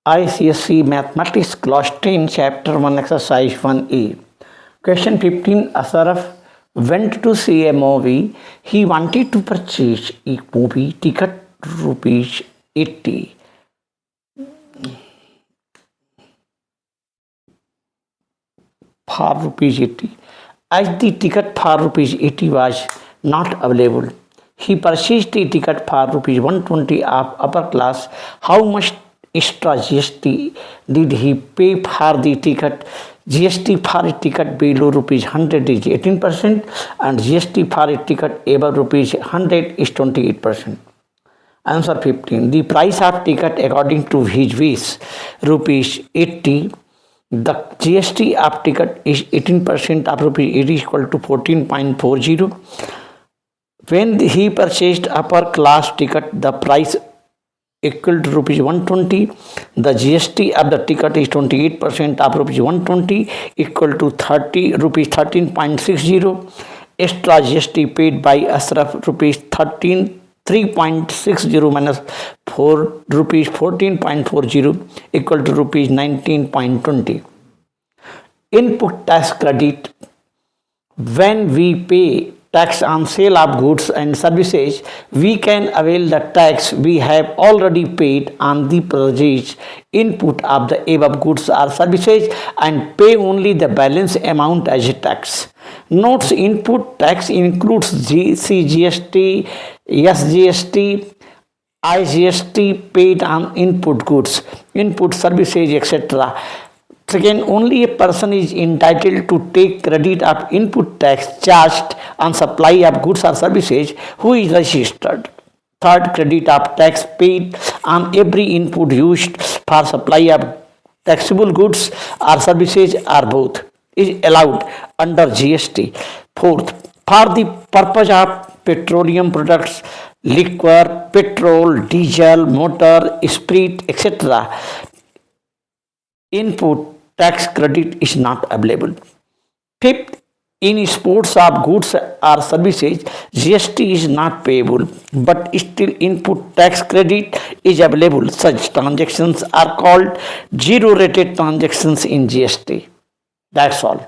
ICSE Mathematics Class 10 Chapter 1 Exercise 1A. Question 15. Asaraf went to see a movie. He wanted to purchase a movie ticket rupees 80. For rupees 80. As the ticket for rupees 80 was not available, he purchased the ticket for rupees 120 of upper class. How much extra GST did he pay for the ticket? GST for a ticket below rupees 100 is 18% and GST for a ticket above rupees 100 is 28%. Answer 15. The price of ticket according to his wish, rupees 80. The GST of ticket is 18% of rupees 80 is equal to 14.40. When he purchased upper class ticket, the price equal to rupees 120. The GST of the ticket is 28% of rupees 120 equal to rupees 13.60. Extra GST paid by Asraf rupees 3.60 minus 4 rupees 14.40 equal to rupees 19.20. Input tax credit. When we pay tax on sale of goods and services, we can avail the tax we have already paid on the purchase input of the above goods or services and pay only the balance amount as a tax. Notes: input tax includes CGST, SGST, IGST paid on input goods, input services, etc. Second, only a person is entitled to take credit of input tax charged on supply of goods or services who is registered. Third, credit of tax paid on every input used for supply of taxable goods or services or both is allowed under GST. Fourth, for the purpose of petroleum products, liquor, petrol, diesel, motor, spirit, etc., input tax credit is not available. Fifth, in sports of goods or services, GST is not payable, but still input tax credit is available. Such transactions are called zero-rated transactions in GST. That's all.